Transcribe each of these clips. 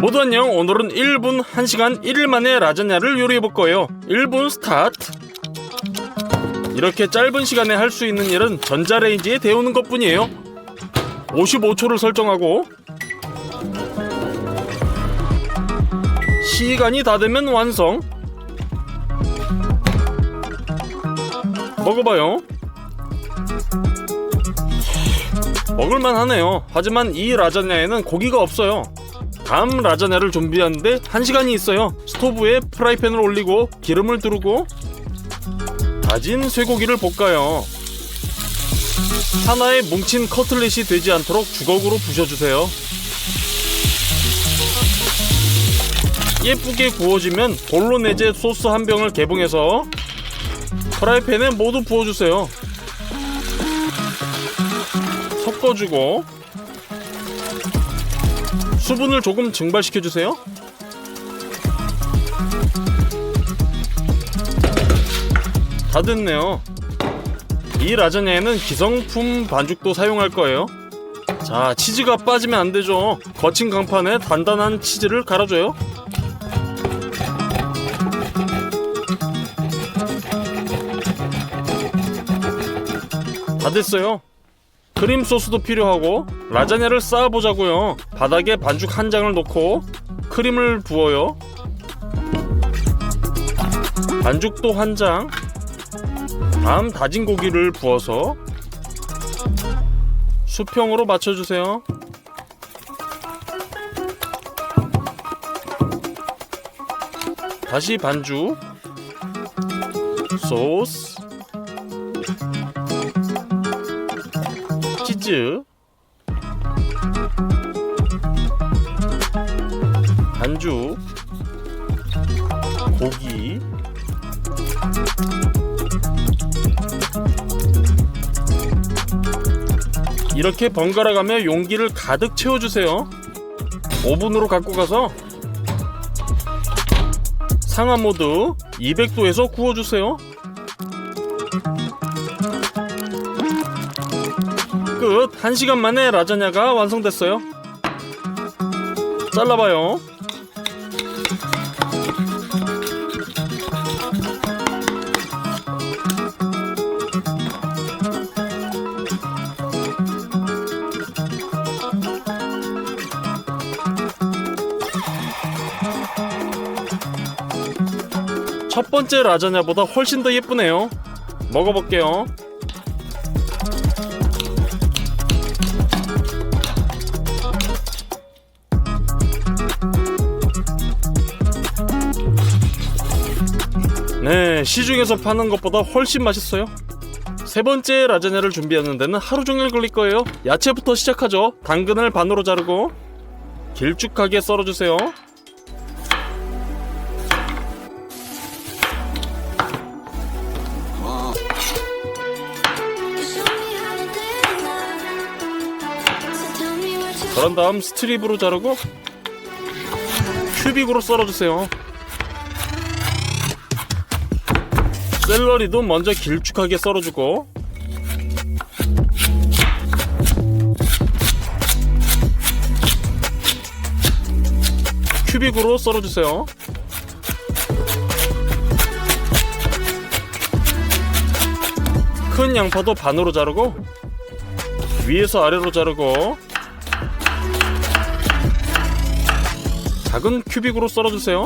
모두 안녕. 오늘은 1분 1시간 1일 만에 라자냐를 요리해볼 거예요. 1분 스타트. 이렇게 짧은 시간에 할 수 있는 일은 전자레인지에 데우는 것 뿐이에요. 55초를 설정하고 시간이 다 되면 완성. 먹어봐요. 먹을만 하네요. 하지만 이 라자냐에는 고기가 없어요. 다음 라자냐를 준비하는데 1시간이 있어요. 스토브에 프라이팬을 올리고 기름을 두르고 다진 쇠고기를 볶아요. 하나의 뭉친 커틀렛이 되지 않도록 주걱으로 부셔주세요. 예쁘게 구워지면 볼로네제 소스 한 병을 개봉해서 프라이팬에 모두 부어주세요. 섞어주고 수분을 조금 증발시켜주세요. 다 됐네요. 이 라자냐에는 기성품 반죽도 사용할 거예요. 자, 치즈가 빠지면 안 되죠. 거친 강판에 단단한 치즈를 갈아줘요. 다 됐어요. 크림 소스도 필요하고 라자냐를 쌓아보자고요. 바닥에 반죽 한 장을 놓고 크림을 부어요. 반죽도 한 장. 다음 다진 고기를 부어서 수평으로 맞춰주세요. 다시 반죽, 소스, 치즈, 반죽, 고기, 이렇게 번갈아가며 용기를 가득 채워주세요. 오븐으로 갖고 가서 상하 모드 200도에서 구워주세요. 끝. 1시간 만에 라자냐가 완성됐어요. 잘라봐요. 첫 번째 라자냐보다 훨씬 더 예쁘네요. 먹어볼게요. 네, 시중에서 파는 것보다 훨씬 맛있어요. 세 번째 라자냐를 준비하는 데는 하루 종일 걸릴 거예요. 야채부터 시작하죠. 당근을 반으로 자르고 길쭉하게 썰어주세요. 그런 다음 스트립으로 자르고 큐빅으로 썰어주세요. 샐러리도 먼저 길쭉하게 썰어주고 큐빅으로 썰어주세요. 큰 양파도 반으로 자르고 위에서 아래로 자르고 작은 큐빅으로 썰어주세요.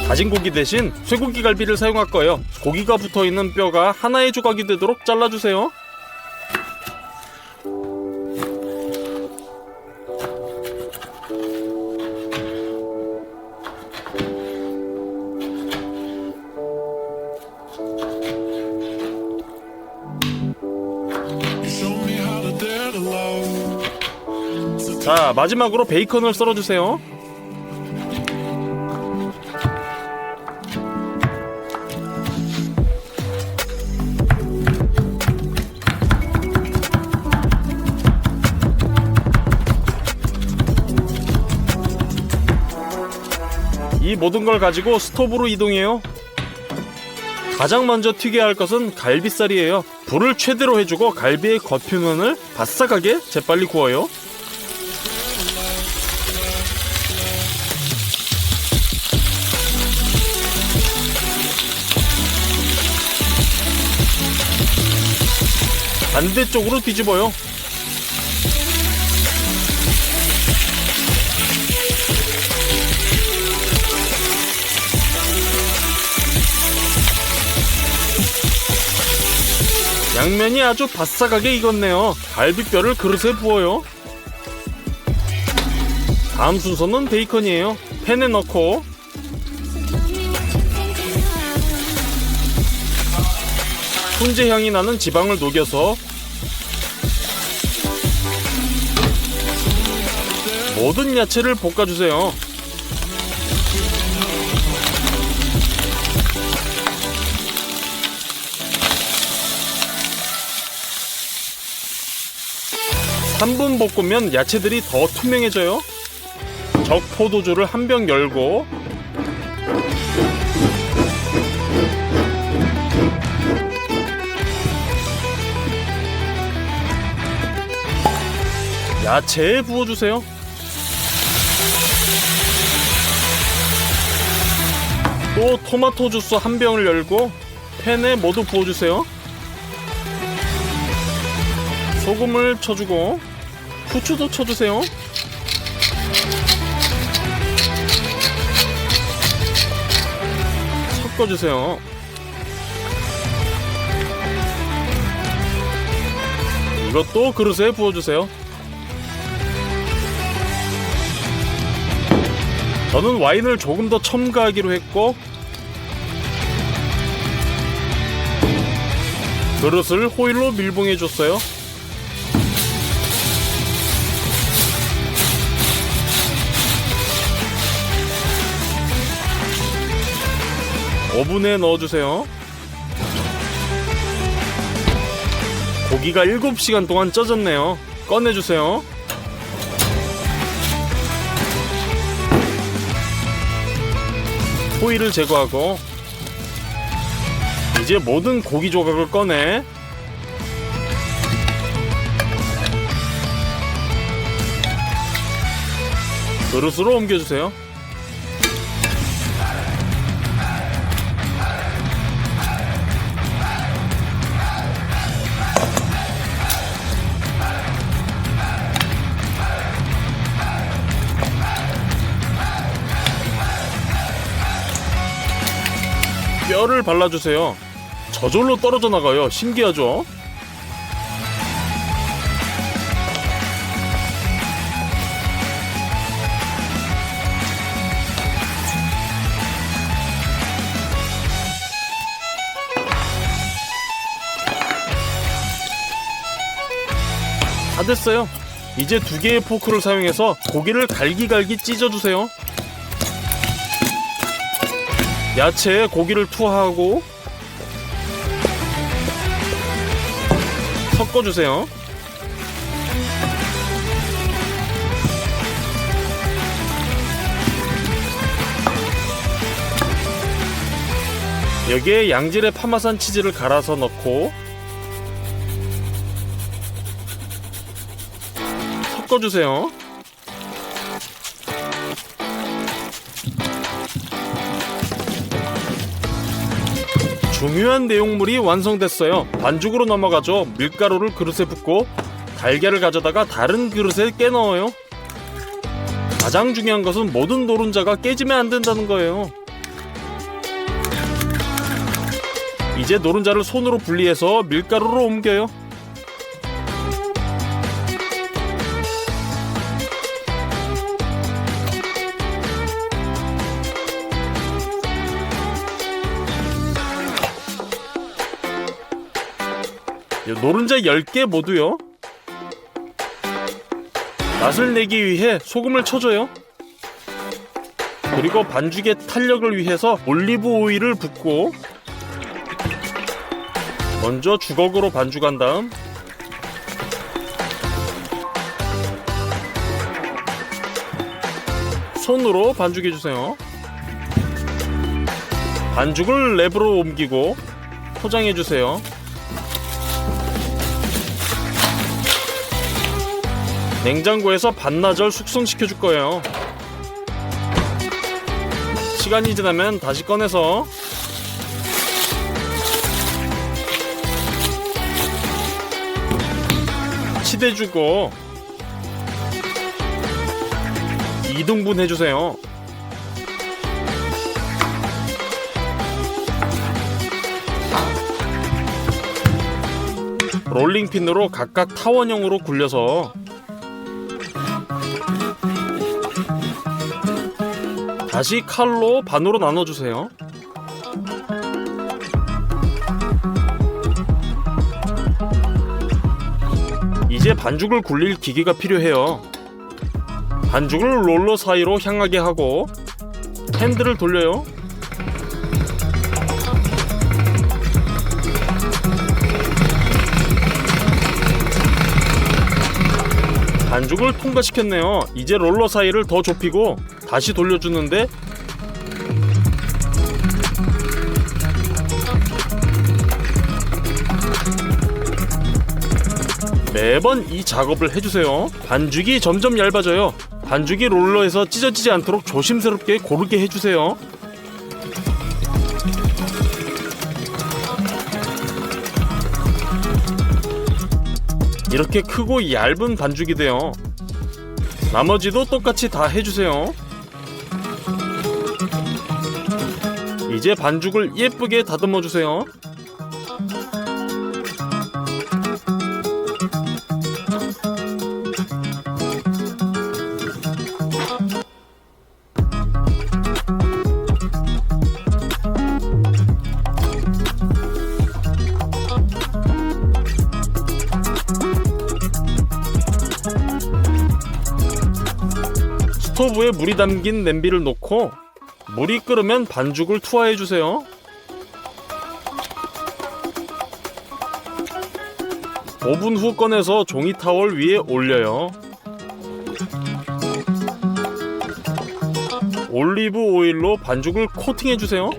다진 고기 대신 쇠고기 갈비를 사용할 거예요. 고기가 붙어있는 뼈가 하나의 조각이 되도록 잘라주세요. 자, 마지막으로 베이컨을 썰어주세요. 이 모든 걸 가지고 스토브로 이동해요. 가장 먼저 튀겨야 할 것은 갈비살이에요. 불을 최대로 해주고 갈비의 겉표면을 바싹하게 재빨리 구워요. 반대쪽으로 뒤집어요. 양면이 아주 바싹하게 익었네요. 갈비뼈를 그릇에 부어요. 다음 순서는 베이컨이에요. 팬에 넣고 훈제 향이 나는 지방을 녹여서 모든 야채를 볶아주세요. 한 분 볶으면 야채들이 더 투명해져요. 적 포도주를 한 병 열고 야채에 부어주세요. 또 토마토 주스 한 병을 열고 팬에 모두 부어주세요. 소금을 쳐주고 후추도 쳐주세요. 섞어주세요. 이것도 그릇에 부어주세요. 저는 와인을 조금 더 첨가하기로 했고 그릇을 호일로 밀봉해줬어요. 오븐에 넣어주세요. 고기가 7시간 동안 쪄졌네요. 꺼내주세요. 호일을 제거하고 이제 모든 고기 조각을 꺼내 그릇으로 옮겨주세요. 뼈를 발라주세요. 저절로 떨어져 나가요. 신기하죠? 다 됐어요. 이제 2개의 포크를 사용해서 고기를 갈기갈기 찢어주세요. 야채에 고기를 투하하고 섞어주세요. 여기에 양질의 파마산 치즈를 갈아서 넣고 섞어주세요. 중요한 내용물이 완성됐어요. 반죽으로 넘어가죠. 밀가루를 그릇에 붓고 달걀을 가져다가 다른 그릇에 깨넣어요. 가장 중요한 것은 모든 노른자가 깨지면 안 된다는 거예요. 이제 노른자를 손으로 분리해서 밀가루로 옮겨요. 노른자 10개 모두요. 맛을 내기 위해 소금을 쳐줘요. 그리고 반죽의 탄력을 위해서 올리브 오일을 붓고 먼저 주걱으로 반죽한 다음 손으로 반죽해주세요. 반죽을 랩으로 옮기고 포장해주세요. 냉장고에서 반나절 숙성시켜줄 거예요. 시간이 지나면 다시 꺼내서 치대주고 2등분 해주세요. 롤링핀으로 각각 타원형으로 굴려서 다시 칼로 반으로 나눠주세요. 이제 반죽을 굴릴 기계가 필요해요. 반죽을 롤러 사이로 향하게 하고 핸들을 돌려요. 반죽을 통과시켰네요. 이제 롤러 사이를 더 좁히고 다시 돌려주는데 매번 이 작업을 해주세요. 반죽이 점점 얇아져요. 반죽이 롤러에서 찢어지지 않도록 조심스럽게 고르게 해주세요. 이렇게 크고 얇은 반죽이 돼요. 나머지도 똑같이 다 해주세요. 이제 반죽을 예쁘게 다듬어 주세요. 스토브에 물이 담긴 냄비를 놓고 물이 끓으면 반죽을 투하해주세요. (5분) 후 꺼내서 종이 타월 위에 올려요. 올리브 오일로 반죽을 코팅해주세요.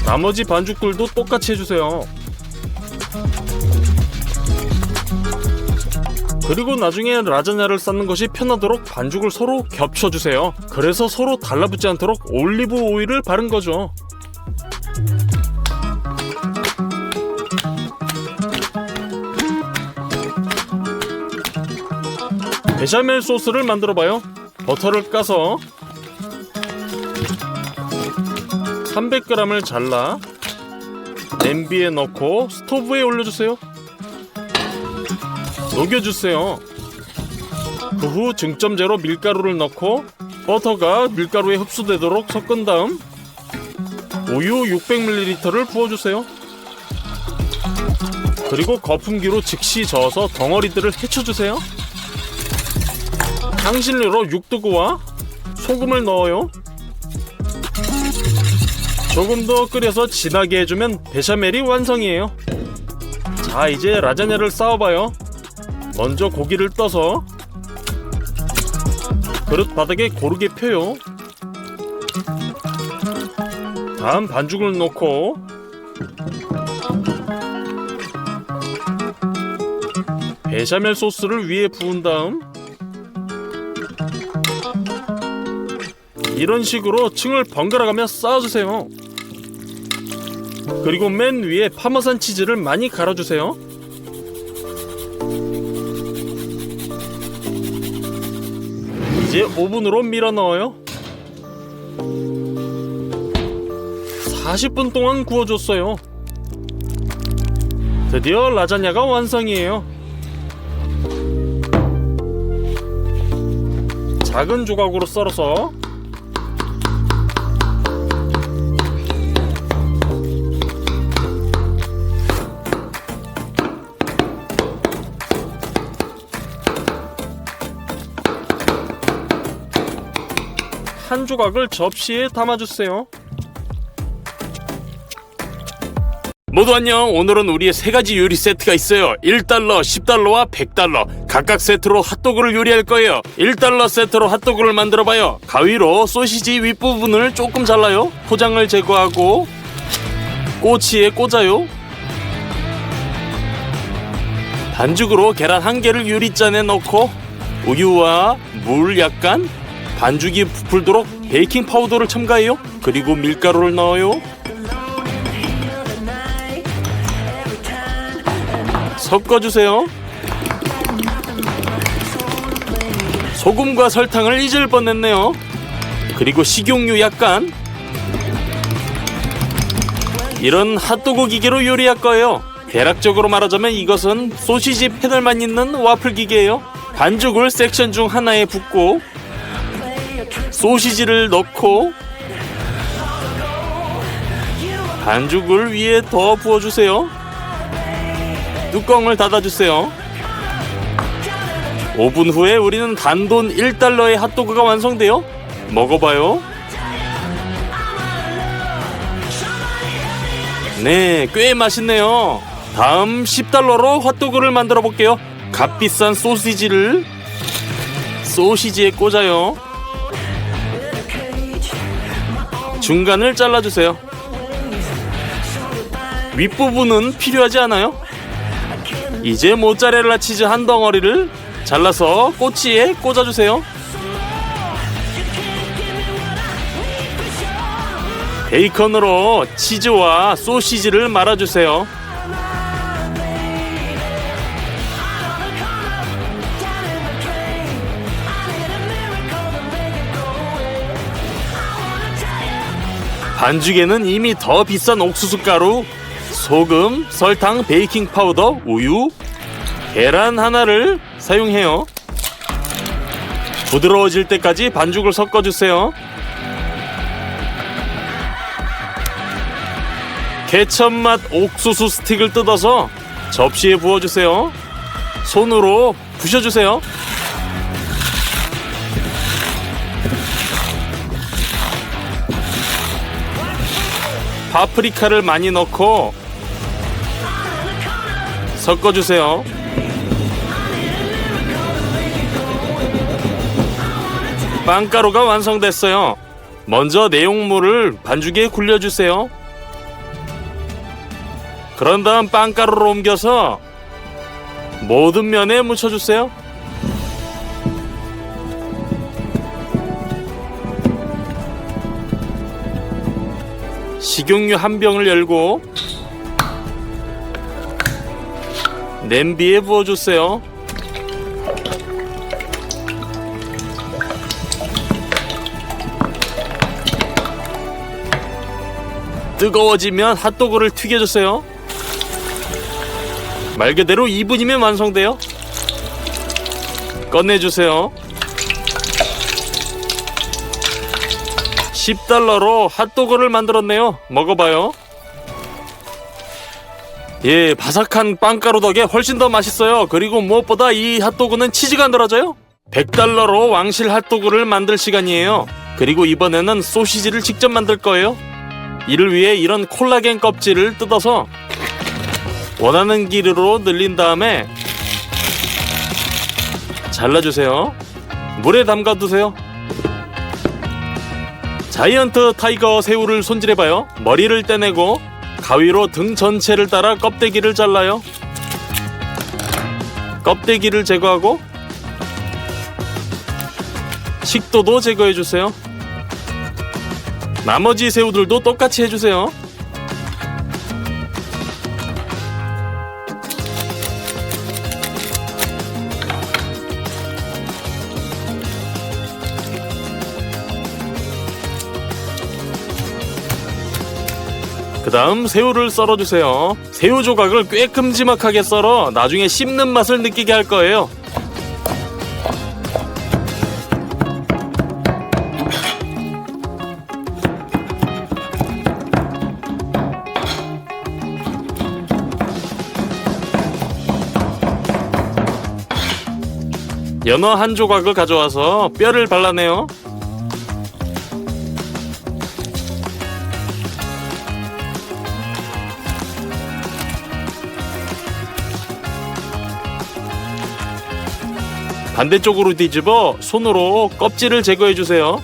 나머지 반죽들도 똑같이 해주세요. 그리고 나중에 라자냐를 쌓는 것이 편하도록 반죽을 서로 겹쳐주세요. 그래서 서로 달라붙지 않도록 올리브 오일을 바른 거죠. 베샤멜 소스를 만들어봐요. 버터를 까서 300g을 잘라 냄비에 넣고 스토브에 올려주세요. 녹여주세요. 그 후 증점제로 밀가루를 넣고 버터가 밀가루에 흡수되도록 섞은 다음 우유 600ml를 부어주세요. 그리고 거품기로 즉시 저어서 덩어리들을 헤쳐주세요. 향신료로 육두구와 소금을 넣어요. 조금 더 끓여서 진하게 해주면 베샤멜이 완성이에요. 자, 이제 라자냐를 쌓아봐요. 먼저 고기를 떠서 그릇 바닥에 고르게 펴요. 다음 반죽을 넣고 베샤멜 소스를 위에 부은 다음 이런 식으로 층을 번갈아가며 쌓아주세요. 그리고 맨 위에 파마산 치즈를 많이 갈아주세요. 이제 오븐으로 밀어 넣어요. 40분 동안 구워줬어요. 드디어 라자냐가 완성이에요. 작은 조각으로 썰어서 한 조각을 접시에 담아주세요. 모두 안녕. 오늘은 우리의 세 가지 요리 세트가 있어요. 1달러, 10달러와 100달러 각각 세트로 핫도그를 요리할 거예요. 1달러 세트로 핫도그를 만들어봐요. 가위로 소시지 윗부분을 조금 잘라요. 포장을 제거하고 꼬치에 꽂아요. 반죽으로 계란 1개를 유리잔에 넣고 우유와 물 약간, 반죽이 부풀도록 베이킹 파우더를 첨가해요. 그리고 밀가루를 넣어요. 섞어주세요. 소금과 설탕을 잊을 뻔했네요. 그리고 식용유 약간. 이런 핫도그 기계로 요리할 거예요. 대략적으로 말하자면 이것은 소시지 패널만 있는 와플 기계예요. 반죽을 섹션 중 하나에 붓고 소시지를 넣고 반죽을 위에 더 부어주세요. 뚜껑을 닫아주세요. 5분 후에 우리는 단돈 1달러의 핫도그가 완성돼요. 먹어봐요. 네, 꽤 맛있네요. 다음 10달러로 핫도그를 만들어 볼게요. 값비싼 소시지를 소시지에 꽂아요. 중간을 잘라주세요. 윗부분은 필요하지 않아요. 이제 모짜렐라 치즈 한 덩어리를 잘라서 꼬치에 꽂아주세요. 베이컨으로 치즈와 소시지를 말아주세요. 반죽에는 이미 더 비싼 옥수수 가루, 소금, 설탕, 베이킹 파우더, 우유, 계란 하나를 사용해요. 부드러워질 때까지 반죽을 섞어주세요. 케첩 맛 옥수수 스틱을 뜯어서 접시에 부어주세요. 손으로 부셔주세요. 파프리카를 많이 넣고 섞어주세요. 빵가루가 완성됐어요. 먼저 내용물을 반죽에 굴려주세요. 그런 다음 빵가루로 옮겨서 모든 면에 묻혀주세요. 식용유 한 병을 열고 냄비에 부어주세요. 뜨거워지면 핫도그를 튀겨주세요. 말 그대로 2분이면 완성돼요. 꺼내주세요. 10달러로 핫도그를 만들었네요. 먹어봐요. 예, 바삭한 빵가루 덕에 훨씬 더 맛있어요. 그리고 무엇보다 이 핫도그는 치즈가 늘어져요. 100달러로 왕실 핫도그를 만들 시간이에요. 그리고 이번에는 소시지를 직접 만들 거예요. 이를 위해 이런 콜라겐 껍질을 뜯어서 원하는 길이로 늘린 다음에 잘라주세요. 물에 담가두세요. 자이언트 타이거 새우를 손질해봐요. 머리를 떼내고 가위로 등 전체를 따라 껍데기를 잘라요. 껍데기를 제거하고 식도도 제거해주세요. 나머지 새우들도 똑같이 해주세요. 그 다음 새우를 썰어주세요. 새우 조각을 꽤 큼지막하게 썰어 나중에 씹는 맛을 느끼게 할 거예요. 연어 한 조각을 가져와서 뼈를 발라내요. 반대쪽으로 뒤집어 손으로 껍질을 제거해 주세요.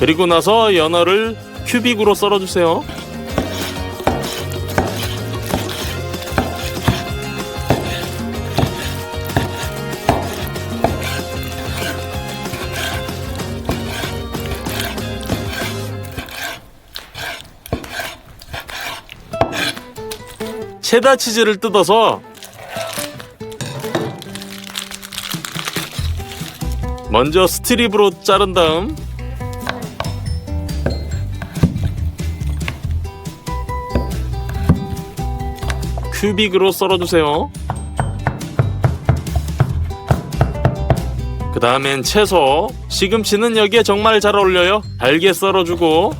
그리고 나서 연어를 큐빅으로 썰어주세요. 체다 치즈를 뜯어서 먼저 스트립으로 자른 다음 큐빅으로 썰어주세요. 그 다음엔 채소, 시금치는 여기에 정말 잘 어울려요. 잘게 썰어주고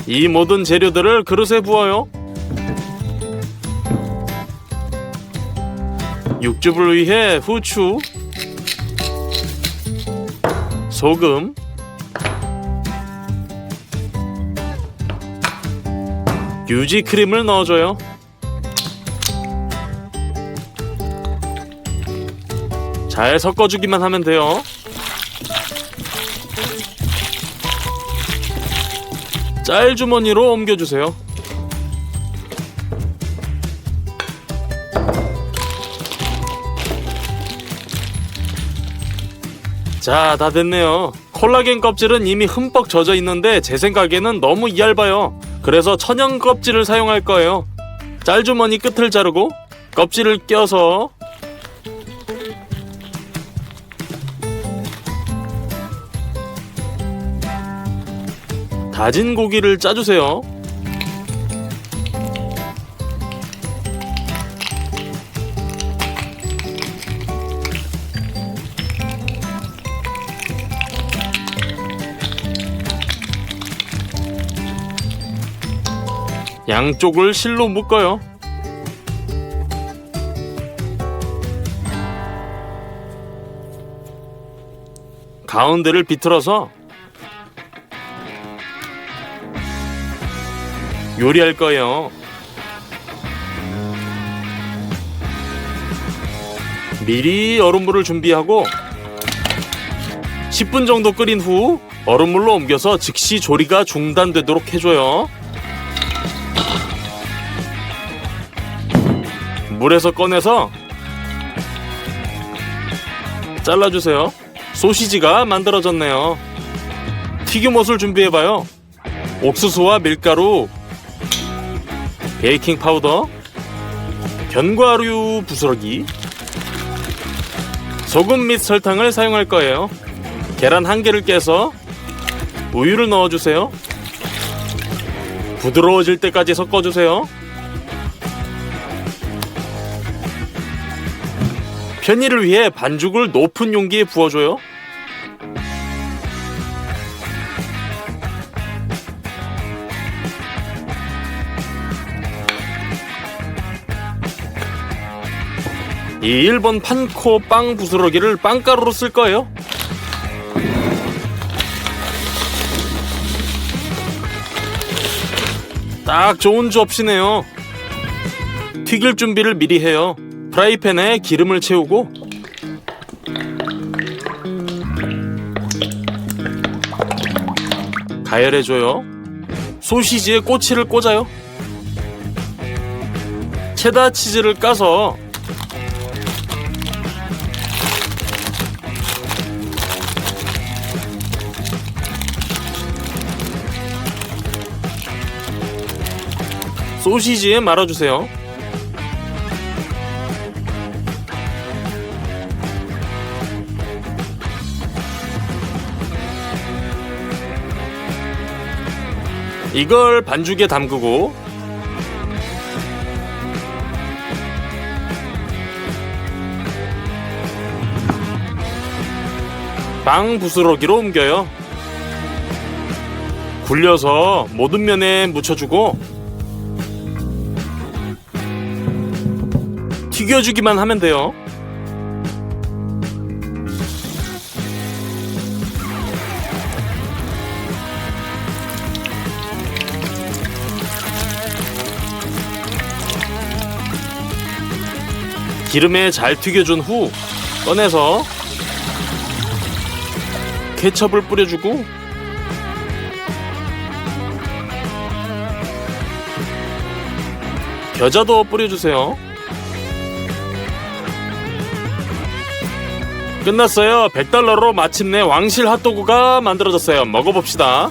이 모든 재료들을 그릇에 부어요. 육즙을 위해 후추, 소금, 유지 크림을 넣어줘요. 잘 섞어주기만 하면 돼요. 짤주머니로 옮겨주세요. 자, 다 됐네요. 콜라겐 껍질은 이미 흠뻑 젖어 있는데 제 생각에는 너무 얇아요. 그래서 천연 껍질을 사용할 거예요. 짤주머니 끝을 자르고 껍질을 껴서 다진 고기를 짜주세요. 양쪽을 실로 묶어요. 가운데를 비틀어서 요리할 거예요. 미리 얼음물을 준비하고 10분 정도 끓인 후 얼음물로 옮겨서 즉시 조리가 중단되도록 해줘요. 물에서 꺼내서 잘라주세요. 소시지가 만들어졌네요. 튀김옷을 준비해봐요. 옥수수와 밀가루, 베이킹 파우더, 견과류 부스러기, 소금 및 설탕을 사용할 거예요. 계란 1개를 깨서 우유를 넣어주세요. 부드러워질 때까지 섞어주세요. 편의를 위해 반죽을 높은 용기에 부어줘요. 이 1번 판코 빵 부스러기를 빵가루로 쓸 거예요. 딱 좋은 접시네요. 튀길 준비를 미리 해요. 프라이팬에 기름을 채우고 가열해줘요. 소시지에 꼬치를 꽂아요. 체다 치즈를 까서 소시지에 말아주세요. 이걸 반죽에 담그고 빵 부스러기로 옮겨요. 굴려서 모든 면에 묻혀주고 튀겨주기만 하면 돼요. 기름에 잘 튀겨준 후 꺼내서 케첩을 뿌려주고 겨자도 뿌려주세요. 끝났어요. $100로 마침내 왕실 핫도그가 만들어졌어요. 먹어봅시다.